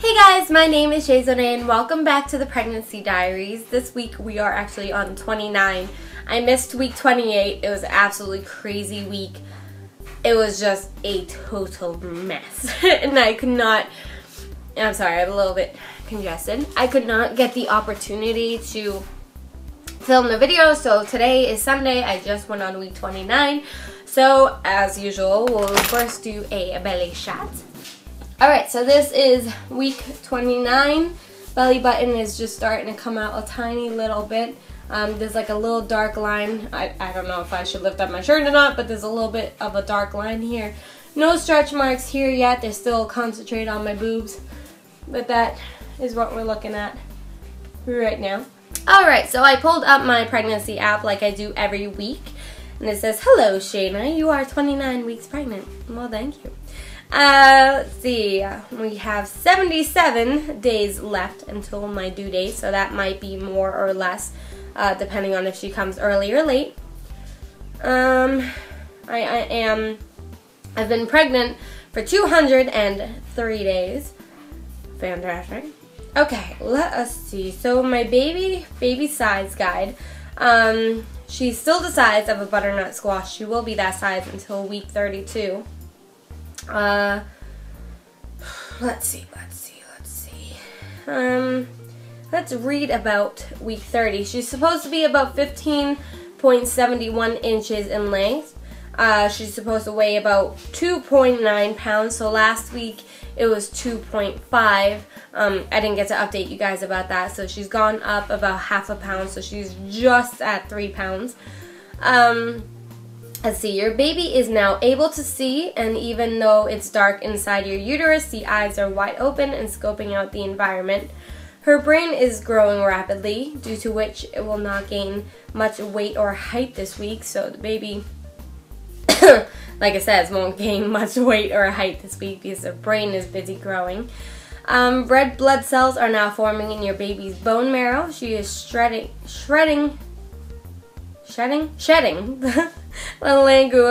Hey guys, my name is Jason and welcome back to the Pregnancy Diaries. This week we are actually on 29. I missed week 28. It was an absolutely crazy week. It was just a total mess. And I could not, I'm sorry, I'm a little bit congested. I could not get the opportunity to film the video, so today is Sunday. I just went on week 29. So as usual, we'll first do a belly shot. Alright, so this is week 29. Belly button is just starting to come out a tiny little bit. There's like a little dark line. I don't know if I should lift up my shirt or not, but there's a little bit of a dark line here. No stretch marks here yet. They're still concentrated on my boobs. But that is what we're looking at right now. Alright, so I pulled up my pregnancy app like I do every week. And it says, "Hello, Shayna, you are 29 weeks pregnant." Well, thank you. Let's see, we have 77 days left until my due date, so that might be more or less, depending on if she comes early or late. I've been pregnant for 203 days. Fantastic. Okay, let us see. So my baby size guide, she's still the size of a butternut squash. She will be that size until week 32. Let's see. Let's read about week 30. She's supposed to be about 15.71 inches in length. She's supposed to weigh about 2.9 pounds. So last week it was 2.5. I didn't get to update you guys about that. So she's gone up about half a pound. So she's just at 3 pounds. Let's see, your baby is now able to see, and even though it's dark inside your uterus, the eyes are wide open and scoping out the environment. Her brain is growing rapidly, due to which it will not gain much weight or height this week, so the baby, like it says, won't gain much weight or height this week because the brain is busy growing. Red blood cells are now forming in your baby's bone marrow. She is shedding lanugo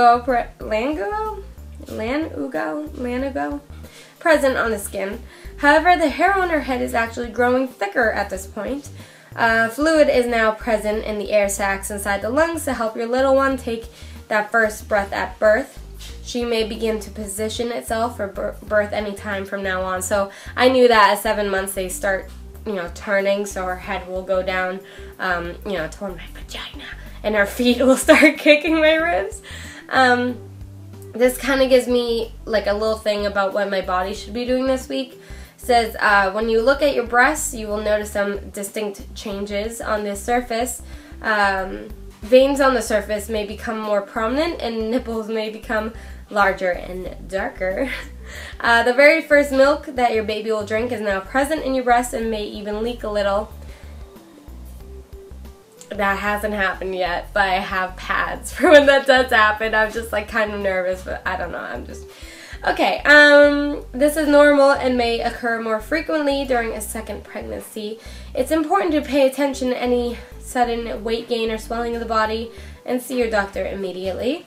present on the skin. However, the hair on her head is actually growing thicker at this point. Fluid is now present in the air sacs inside the lungs to help your little one take that first breath at birth. She may begin to position itself for birth anytime from now on. So I knew that at 7 months they start, turning, so her head will go down, toward my vagina. And her feet will start kicking my ribs. This kind of gives me like a little thing about what my body should be doing this week. It says, when you look at your breasts, you will notice some distinct changes on the surface. Veins on the surface may become more prominent and nipples may become larger and darker. The very first milk that your baby will drink is now present in your breast and may even leak a little. That hasn't happened yet, but I have pads for when that does happen. I'm just like kind of nervous, but I don't know. Okay, this is normal and may occur more frequently during a second pregnancy. It's important to pay attention to any sudden weight gain or swelling of the body and see your doctor immediately.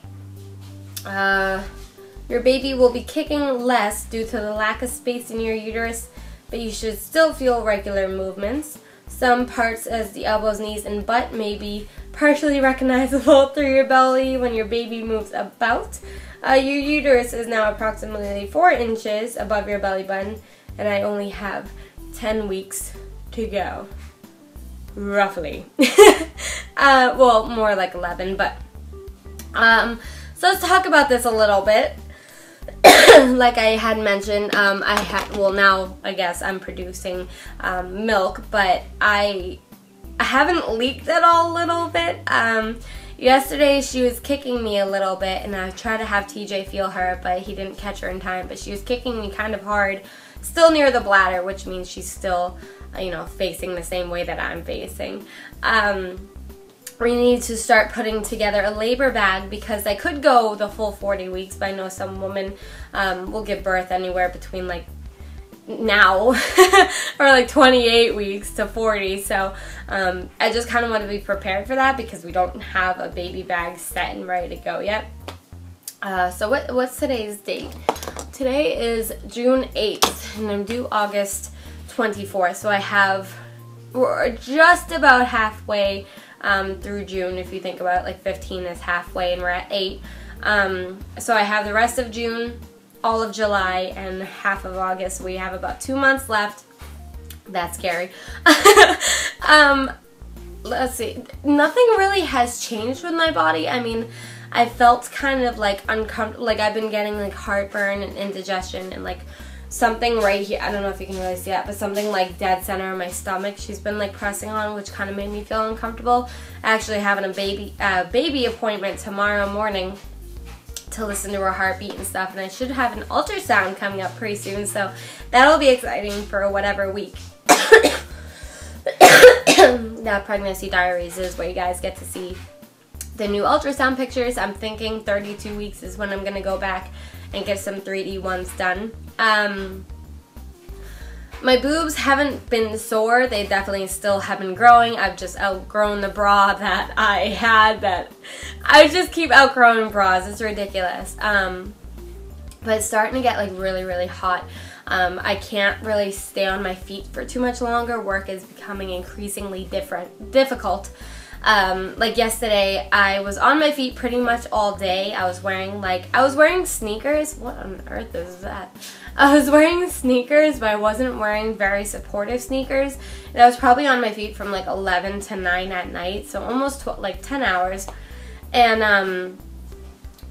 Your baby will be kicking less due to the lack of space in your uterus, but you should still feel regular movements. Some parts, as the elbows, knees, and butt, may be partially recognizable through your belly when your baby moves about. Your uterus is now approximately 4 inches above your belly button, and I only have 10 weeks to go. Roughly. Well, more like 11, but... so let's talk about this a little bit. Like I had mentioned, now I guess I'm producing milk, but I haven't leaked it all a little bit. Yesterday she was kicking me a little bit, and I tried to have TJ feel her, but he didn't catch her in time, but she was kicking me kind of hard, still near the bladder, which means she's still, facing the same way that I'm facing. We need to start putting together a labor bag because I could go the full 40 weeks, but I know some women will give birth anywhere between like now or like 28 weeks to 40. So I just kind of want to be prepared for that because we don't have a baby bag set and ready to go yet. So what's today's date? today is June 8th and I'm due August 24th, so we're just about halfway through June. If you think about it, like 15 is halfway and we're at 8. So I have the rest of June, all of July, and half of August. We have about 2 months left. That's scary. Let's see. Nothing really has changed with my body. I mean, I felt kind of like uncomfortable, like I've been getting like heartburn and indigestion and like something right here, I don't know if you can really see that, but something like dead center in my stomach she's been like pressing on, which kind of made me feel uncomfortable. Actually having a baby appointment tomorrow morning to listen to her heartbeat and stuff, and I should have an ultrasound coming up pretty soon, so that'll be exciting for whatever week. That Pregnancy Diaries is where you guys get to see the new ultrasound pictures. I'm thinking 32 weeks is when I'm going to go back and get some 3D ones done. My boobs haven't been sore. They definitely still have been growing. I've just outgrown the bra that I had. I just keep outgrowing bras. It's ridiculous. But it's starting to get like really, really hot. I can't really stay on my feet for too much longer. Work is becoming increasingly difficult. Like yesterday, I was on my feet pretty much all day. I was wearing sneakers. What on earth is that? I was wearing sneakers, but I wasn't wearing very supportive sneakers. And I was probably on my feet from like 11 to 9 at night, so almost like 10 hours. And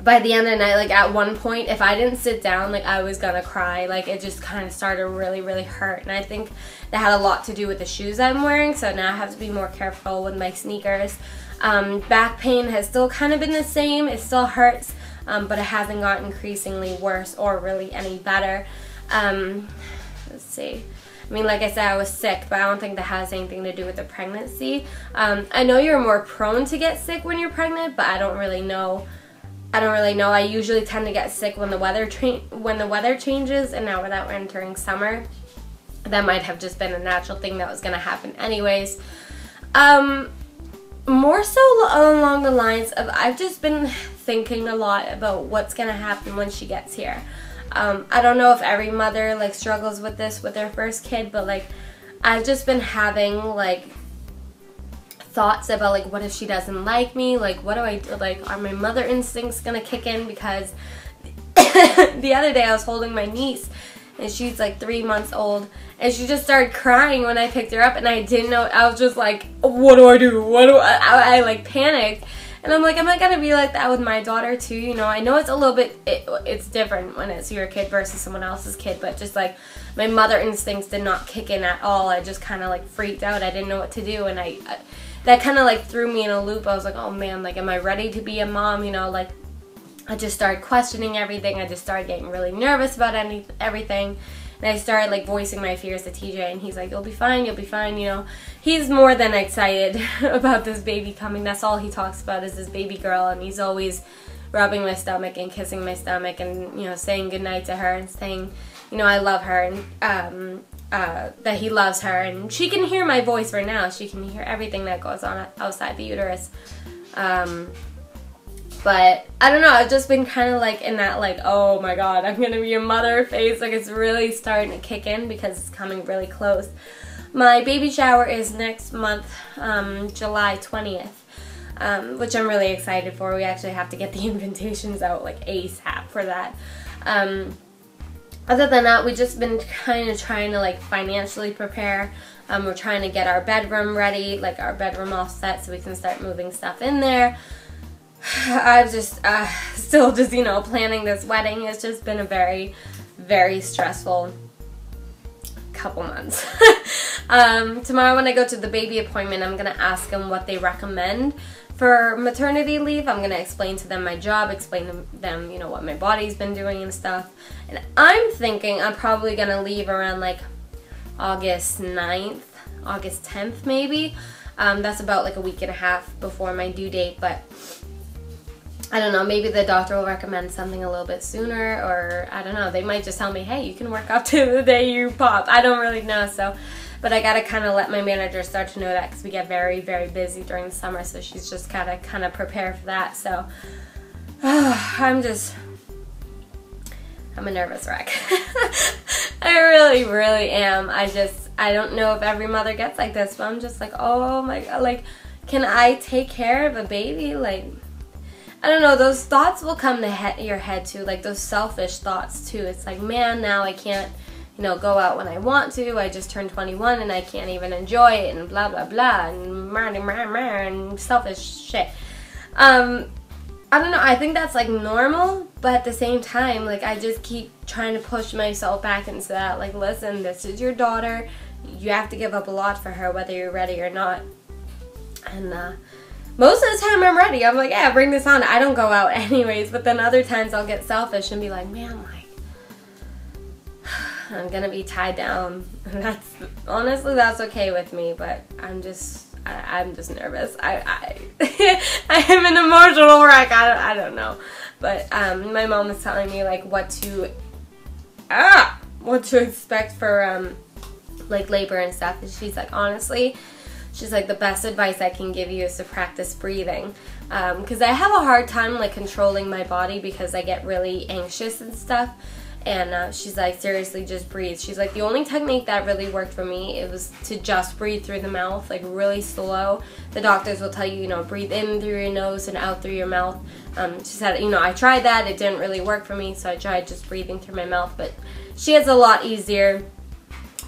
by the end of the night, like at one point, if I didn't sit down, like I was gonna cry. Like it just kind of started to really, really hurt. And I think that had a lot to do with the shoes I'm wearing, so now I have to be more careful with my sneakers. Back pain has still kind of been the same. It still hurts, but it hasn't gotten increasingly worse or really any better. Let's see. I mean, like I said, I was sick, but I don't think that has anything to do with the pregnancy. I know you're more prone to get sick when you're pregnant, but I don't really know. I usually tend to get sick when the weather changes, and now that we're entering summer, that might have just been a natural thing that was going to happen anyways. More so along the lines of I've just been thinking a lot about what's going to happen when she gets here. I don't know if every mother like struggles with this with their first kid, but like I've just been having like thoughts about like what if she doesn't like me, like what do I do, like are my mother instincts gonna kick in? Because the other day I was holding my niece and she's like 3 months old and she just started crying when I picked her up, and I didn't know, I was just like, what do I do, I like panicked, and I'm like, am I gonna be like that with my daughter too? You know, I know it's a little bit it's different when it's your kid versus someone else's kid, but just like my mother instincts did not kick in at all. I just kind of like freaked out. I didn't know what to do, and that kind of like threw me in a loop. I was like, oh man, like am I ready to be a mom? You know, like I just started questioning everything. I just started getting really nervous about everything. And I started like voicing my fears to TJ, and he's like, you'll be fine, you know. He's more than excited about this baby coming. That's all he talks about is this baby girl, and he's always rubbing my stomach and kissing my stomach and, you know, saying goodnight to her and saying, you know, I love her, and that he loves her, and she can hear my voice right now. She can hear everything that goes on outside the uterus. But I don't know, I've just been kind of like in that like, oh my god, I'm gonna be a mother phase. Like it's really starting to kick in because it's coming really close. My baby shower is next month, July 20th, which I'm really excited for. We actually have to get the invitations out like ASAP for that. Other than that, we've just been kind of trying to like financially prepare. We're trying to get our bedroom ready, like our bedroom all set so we can start moving stuff in there. I've just still just, you know, planning this wedding. It's just been a very, very stressful couple months. Tomorrow when I go to the baby appointment, I'm going to ask them what they recommend for maternity leave. I'm going to explain to them my job, explain to them, you know, what my body's been doing and stuff. And I'm thinking I'm probably going to leave around like August 9th, August 10th maybe. That's about like a week and a half before my due date, but I don't know, maybe the doctor will recommend something a little bit sooner, or I don't know, they might just tell me, hey, you can work up to the day you pop. I don't really know, so, but I gotta kind of let my manager start to know that because we get very, very busy during the summer, so she's just gotta kind of prepare for that, so I'm I'm a nervous wreck. I really, really am. I don't know if every mother gets like this, but I'm just like, oh my god, like, can I take care of a baby? Like, I don't know, those thoughts will come to your head too, like those selfish thoughts too. It's like, man, now I can't, you know, go out when I want to. I just turned 21 and I can't even enjoy it and blah, blah, blah, and selfish shit. I don't know, I think that's like normal, but at the same time, like, I just keep trying to push myself back into that. Like, listen, this is your daughter. You have to give up a lot for her, whether you're ready or not. And most of the time I'm ready. I'm like, yeah, bring this on. I don't go out anyways, but then other times I'll get selfish and be like, man, like, I'm gonna be tied down. And that's, honestly, that's okay with me, but I'm just nervous. I am an emotional wreck. I don't know. But my mom was telling me like what to expect for like labor and stuff. And she's like, honestly, she's like, the best advice I can give you is to practice breathing. Because I have a hard time like controlling my body because I get really anxious and stuff. And she's like, seriously, just breathe. She's like, the only technique that really worked for me, it was to just breathe through the mouth, like really slow. The doctors will tell you, you know, breathe in through your nose and out through your mouth. She said, you know, I tried that. It didn't really work for me, so I tried just breathing through my mouth. But she has a lot easier,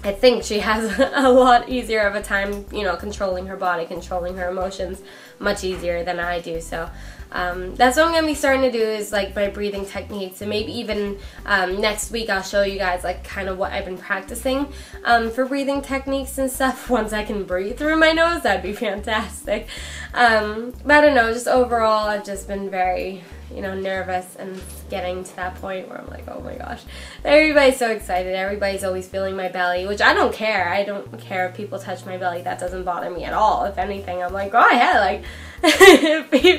I think she has a lot easier of a time, you know, controlling her body, controlling her emotions much easier than I do. So that's what I'm going to be starting to do, is like my breathing techniques. And maybe even next week I'll show you guys like kind of what I've been practicing for breathing techniques and stuff. Once I can breathe through my nose, that'd be fantastic. But I don't know, just overall I've just been very, you know, nervous and getting to that point where I'm like, oh my gosh. Everybody's so excited. Everybody's always feeling my belly, which I don't care. I don't care if people touch my belly. That doesn't bother me at all. If anything, I'm like, go ahead, like,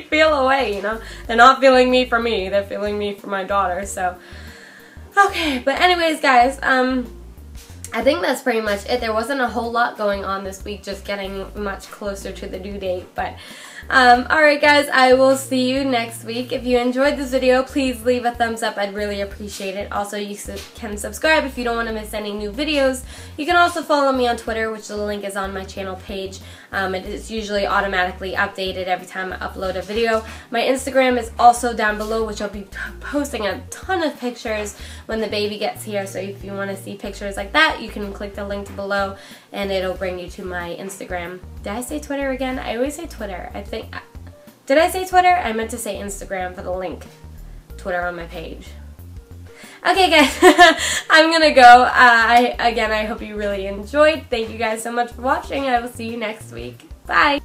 feel away, you know. They're not feeling me for me. They're feeling me for my daughter, so. Okay, but anyways, guys, I think that's pretty much it. There wasn't a whole lot going on this week, just getting much closer to the due date, but alright guys, I will see you next week. If you enjoyed this video, please leave a thumbs up. I'd really appreciate it. Also, you can subscribe if you don't want to miss any new videos. You can also follow me on Twitter, which the link is on my channel page. It is usually automatically updated every time I upload a video. My Instagram is also down below, which I'll be posting a ton of pictures when the baby gets here. So if you want to see pictures like that, you can click the link below and it'll bring you to my Instagram. Did I say Twitter again? I always say Twitter. I think, did I say Twitter? I meant to say Instagram for the link. Twitter on my page. Okay guys, I'm gonna go. Again, I hope you really enjoyed. Thank you guys so much for watching. I will see you next week. Bye!